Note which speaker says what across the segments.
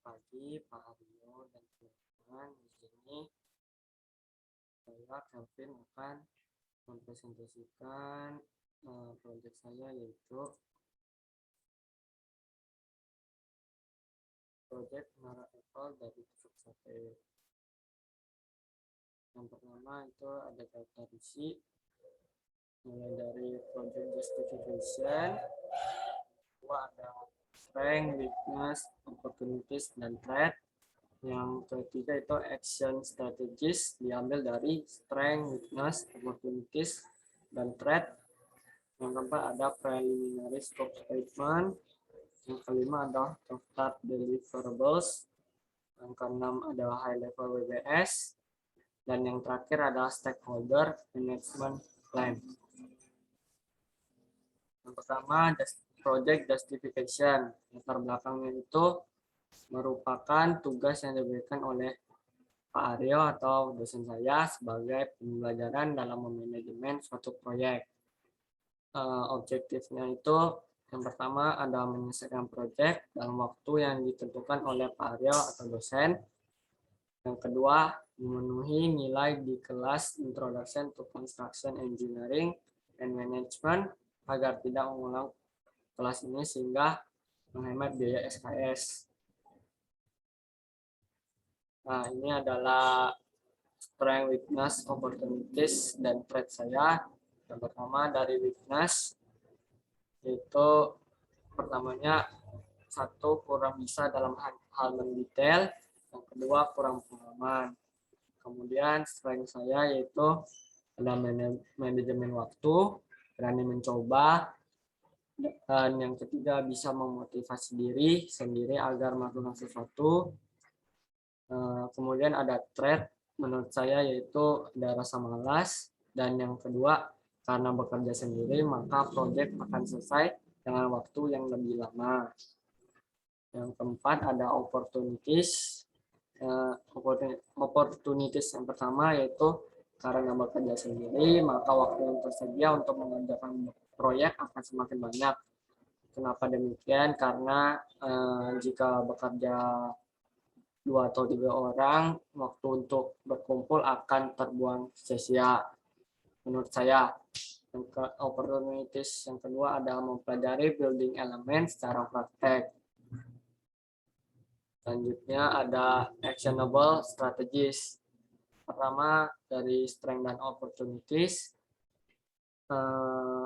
Speaker 1: pagi Pak Aryo dan teman-teman. Di sini saya Kelvin akan mempresentasikan proyek saya, yaitu proyek Menara Eiffel dari tusuk sate. Yang pertama itu ada daftar isi, mulai dari project justification, kedua ada strength, weakness, opportunities, dan threat. Yang ketiga itu action strategies, diambil dari strength, weakness, opportunities, dan threat. Yang keempat ada preliminary scope statement. Yang kelima ada daftar deliverables. Yang keenam ada high level WBS. Dan yang terakhir ada stakeholder management plan. Yang pertama, project justification. Latar belakangnya itu merupakan tugas yang diberikan oleh Pak Aryo atau dosen saya sebagai pembelajaran dalam memanajemen suatu proyek. Objektifnya itu yang pertama ada menyelesaikan proyek dalam waktu yang ditentukan oleh Pak Aryo atau dosen. Yang kedua, memenuhi nilai di kelas Introduction to Construction Engineering and Management agar tidak mengulang kelas ini sehingga menghemat biaya SKS. Nah, ini adalah strength, weakness, opportunities, dan threat saya. Yang pertama dari weakness, itu pertamanya satu kurang bisa dalam hal mendetail, yang kedua kurang pengalaman. Kemudian strength saya yaitu ada manajemen waktu, berani mencoba, dan yang ketiga bisa memotivasi diri sendiri agar melakukan sesuatu. Kemudian ada threat menurut saya yaitu ada rasa malas, dan yang kedua karena bekerja sendiri maka proyek akan selesai dengan waktu yang lebih lama. Yang keempat ada opportunities. Opportunities yang pertama yaitu karena bekerja sendiri maka waktu yang tersedia untuk mengerjakan proyek akan semakin banyak. Kenapa demikian? Karena jika bekerja 2 atau 3 orang, waktu untuk berkumpul akan terbuang sia-sia menurut saya. Opportunities yang kedua adalah mempelajari building element secara praktek. Selanjutnya ada actionable strategies. Pertama dari strength dan opportunities.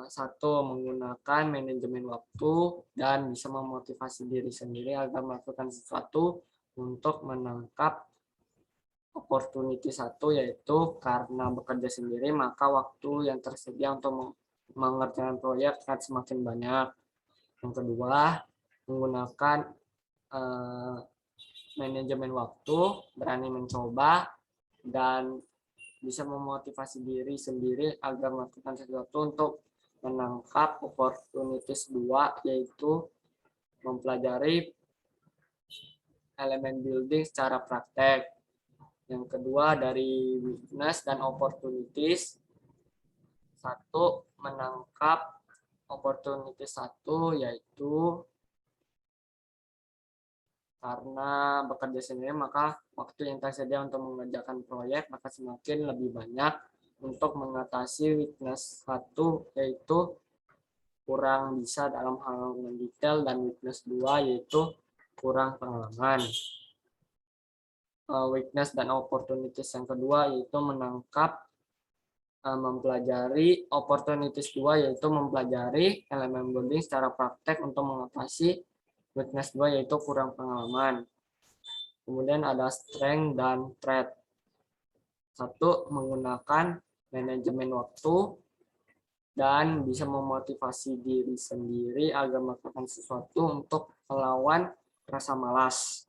Speaker 1: Satu, menggunakan manajemen waktu dan bisa memotivasi diri sendiri agar melakukan sesuatu untuk menangkap opportunity satu, yaitu karena bekerja sendiri maka waktu yang tersedia untuk mengerjakan proyek akan semakin banyak. Yang kedua, menggunakan manajemen waktu, berani mencoba, dan bisa memotivasi diri sendiri agar melakukan sesuatu untuk menangkap opportunities 2, yaitu mempelajari elemen building secara praktek. Yang kedua dari weakness dan opportunities, satu, menangkap opportunity satu yaitu karena bekerja sendiri maka waktu yang tersedia untuk mengerjakan proyek akan semakin lebih banyak. Untuk mengatasi weakness satu yaitu kurang bisa dalam hal mendetail, dan weakness 2 yaitu kurang pengalaman. Weakness dan opportunities yang kedua yaitu mempelajari opportunities 2 yaitu mempelajari elemen building secara praktek untuk mengatasi weakness 2 yaitu kurang pengalaman. Kemudian ada strength dan threat. Satu, menggunakan manajemen waktu dan bisa memotivasi diri sendiri agar melakukan sesuatu untuk melawan rasa malas.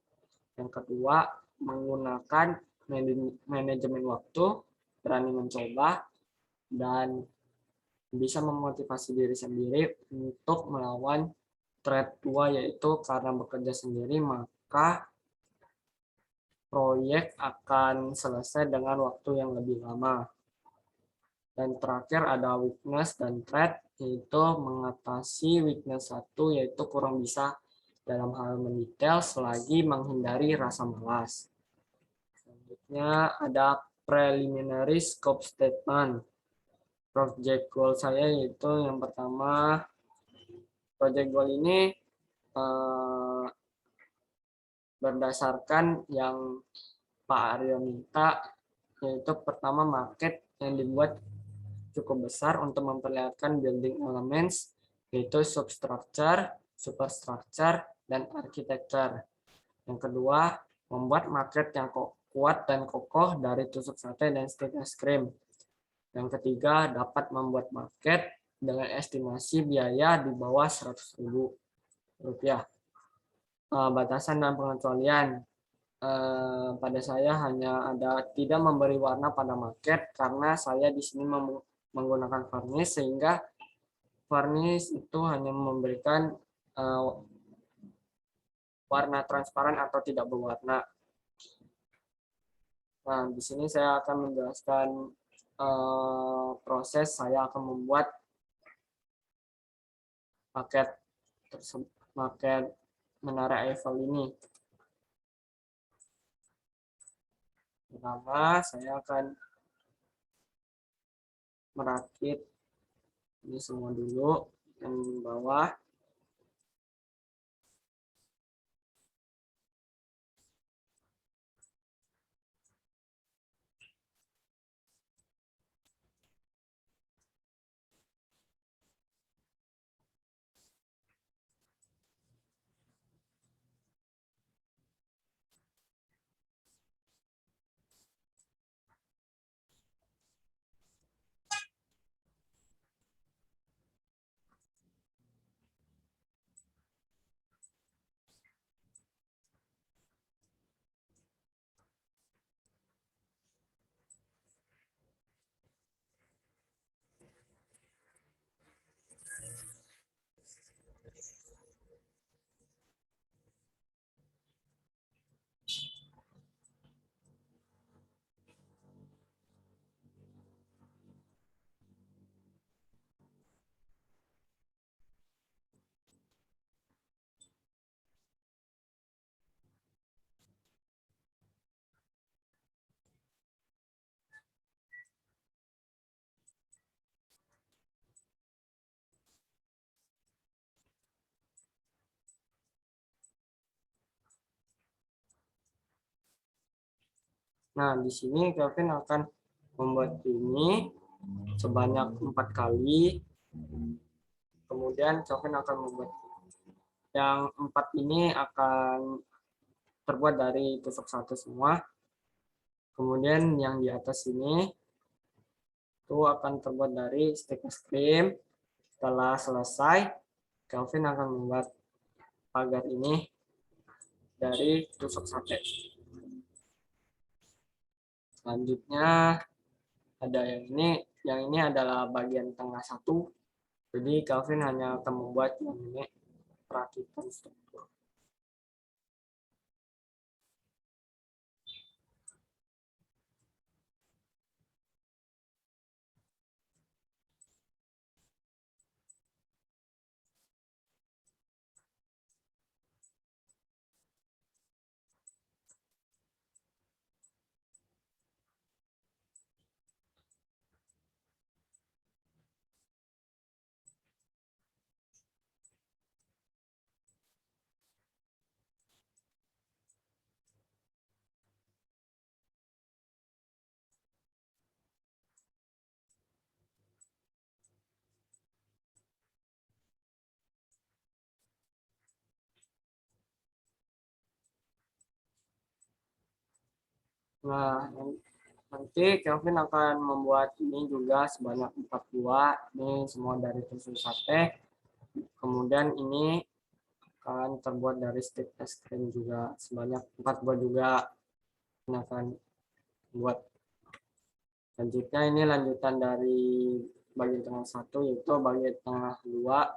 Speaker 1: Yang kedua, menggunakan manajemen waktu, berani mencoba, dan bisa memotivasi diri sendiri untuk melawan threat 2 yaitu karena bekerja sendiri maka proyek akan selesai dengan waktu yang lebih lama. Dan terakhir ada weakness dan threat, yaitu mengatasi weakness 1 yaitu kurang bisa dalam hal mendetail selagi menghindari rasa malas. Selanjutnya ada preliminary scope statement. Project goal saya yaitu yang pertama, project goal ini berdasarkan yang Pak Aryo minta, yaitu pertama market yang dibuat cukup besar untuk memperlihatkan building elements, yaitu substructure, superstructure, dan architecture. Yang kedua, membuat market yang kuat dan kokoh dari tusuk sate dan steak es krim. Yang ketiga, dapat membuat market dengan estimasi biaya di bawah Rp100.000. Batasan dan pengecualian. Pada saya hanya ada tidak memberi warna pada market karena saya di sini menggunakan varnish, sehingga varnish itu hanya memberikan warna transparan atau tidak berwarna. Nah, di sini saya akan menjelaskan proses saya akan membuat paket Menara Eiffel ini. Pertama, saya akan merakit ini semua dulu yang bawah. Nah, di sini Kelvin akan membuat ini sebanyak 4 kali. Kemudian Kelvin akan membuat yang 4 ini akan terbuat dari tusuk sate semua. Kemudian yang di atas ini itu akan terbuat dari steak es krim. Setelah selesai, Kelvin akan membuat pagar ini dari tusuk sate. Selanjutnya ada yang ini adalah bagian tengah satu. Jadi Kelvin hanya akan membuat yang ini perakitan struktur. Nah, nanti Kelvin akan membuat ini juga sebanyak 4 buah. Ini semua dari tusuk sate. Kemudian ini akan terbuat dari steak es krim juga sebanyak 4 buah juga. Ini akan buat. Selanjutnya ini lanjutan dari bagian tengah satu, yaitu bagian tengah dua.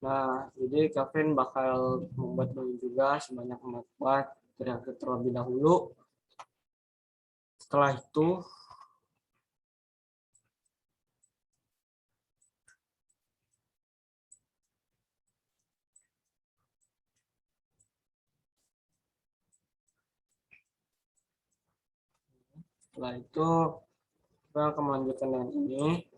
Speaker 1: Nah, jadi Kevin bakal membuat dulu juga sebanyak 4 buah reaktif terlebih dahulu. Setelah itu, kita akan melanjutkan dengan ini.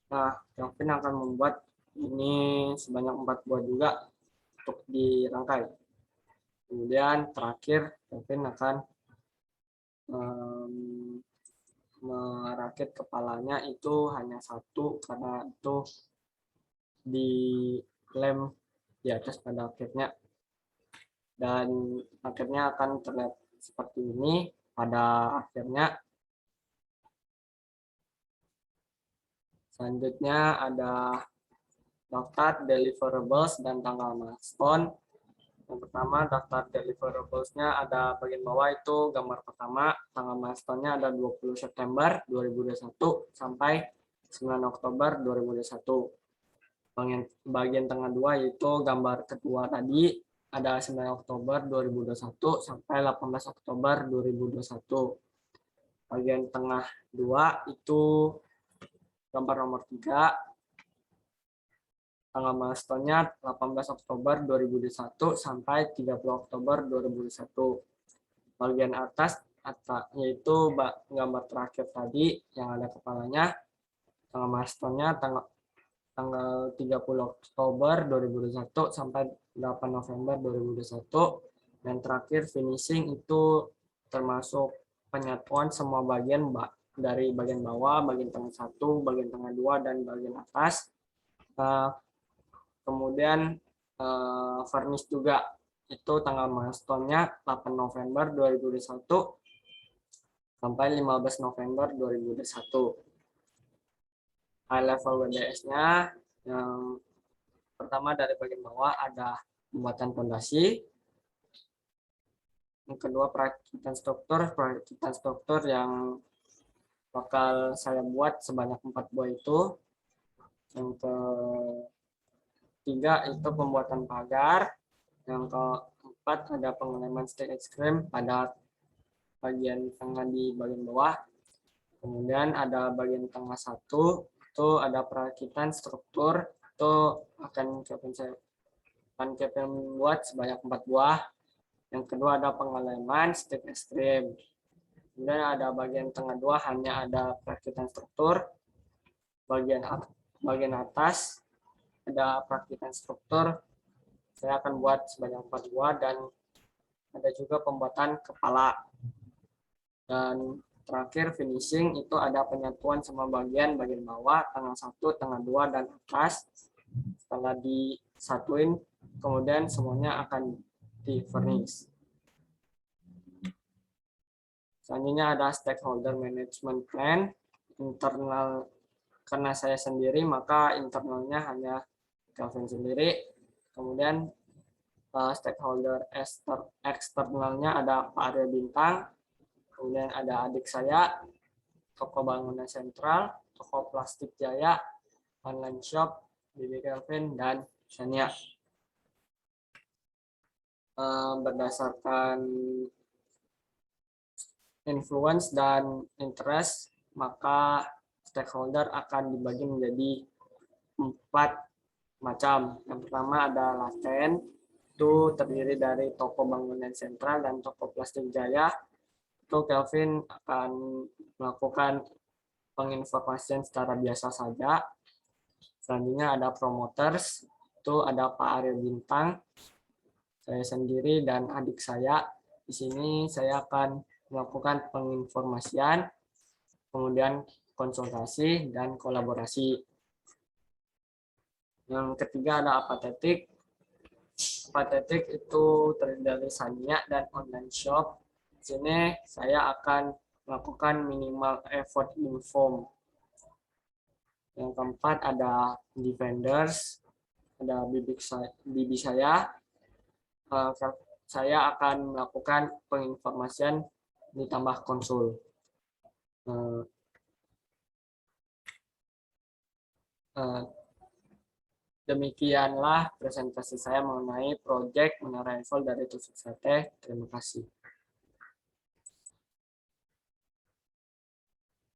Speaker 1: Nah, Kevin akan membuat ini sebanyak 4 buah juga untuk dirangkai. Kemudian terakhir Kevin akan merakit kepalanya itu hanya satu karena itu dilem di atas pada akhirnya, dan akhirnya akan terlihat seperti ini pada akhirnya. Selanjutnya ada daftar deliverables dan tanggal milestone. Yang pertama, daftar deliverables-nya ada bagian bawah itu gambar pertama, tanggal milestone-nya ada 20 September 2021 sampai 9 Oktober 2021. Bagian tengah dua yaitu gambar kedua tadi, ada 9 Oktober 2021 sampai 18 Oktober 2021. Bagian tengah dua itu gambar nomor 3, tanggal milestone-nya 18 Oktober 2021 sampai 30 Oktober 2021. Bagian atas yaitu gambar terakhir tadi yang ada kepalanya, tanggal milestone-nya tanggal 30 Oktober 2021 sampai 8 November 2021. Dan terakhir finishing itu termasuk penyatuan semua bagian dari bagian bawah, bagian tengah 1, bagian tengah 2, dan bagian atas. Kemudian furnish juga, itu tanggal milestone-nya 8 November 2021 sampai 15 November 2021. High level WDS-nya yang pertama dari bagian bawah ada pembuatan fondasi, yang kedua perakitan struktur yang bakal saya buat sebanyak 4 buah itu. Yang ketiga itu pembuatan pagar. Yang keempat ada pengeleman stick es krim pada bagian tengah di bagian bawah. Kemudian ada bagian tengah 1 itu ada perakitan struktur, itu akan Kevin buat sebanyak 4 buah. Yang kedua ada pengeleman stick es krim. Kemudian ada bagian tengah 2 hanya ada perakitan struktur. Bagian atas ada perakitan struktur, saya akan buat sebanyak 4 buah, dan ada juga pembuatan kepala. Dan terakhir finishing itu ada penyatuan sama bagian bawah, tengah 1, tengah 2, dan atas. Setelah disatuin, kemudian semuanya akan di furnish. Selanjutnya ada stakeholder management plan. Internal, karena saya sendiri maka internalnya hanya Kevin sendiri. Kemudian stakeholder eksternalnya ada Pak Aryo Bintang, kemudian ada adik saya, toko bangunan sentral, toko plastik Jaya, online shop, Bibi Kevin, dan Shania. berdasarkan influence dan interest, maka stakeholder akan dibagi menjadi 4 macam. Yang pertama ada laten, itu terdiri dari toko bangunan sentral dan toko plastik jaya. Itu Kelvin akan melakukan penginformasian secara biasa saja. Selanjutnya ada promoters, itu ada Pak Aryo Bintang, saya sendiri dan adik saya. Di sini saya akan melakukan penginformasian, kemudian konsultasi dan kolaborasi. Yang ketiga ada apatetik. Apatetik itu terdiri dari Sania dan online shop. Di sini saya akan melakukan minimal effort inform. Yang keempat ada defenders, ada bibi saya. Saya akan melakukan penginformasian ditambah konsul. Demikianlah presentasi saya mengenai proyek Menara Eiffel dari Tusuk Sate. Terima kasih.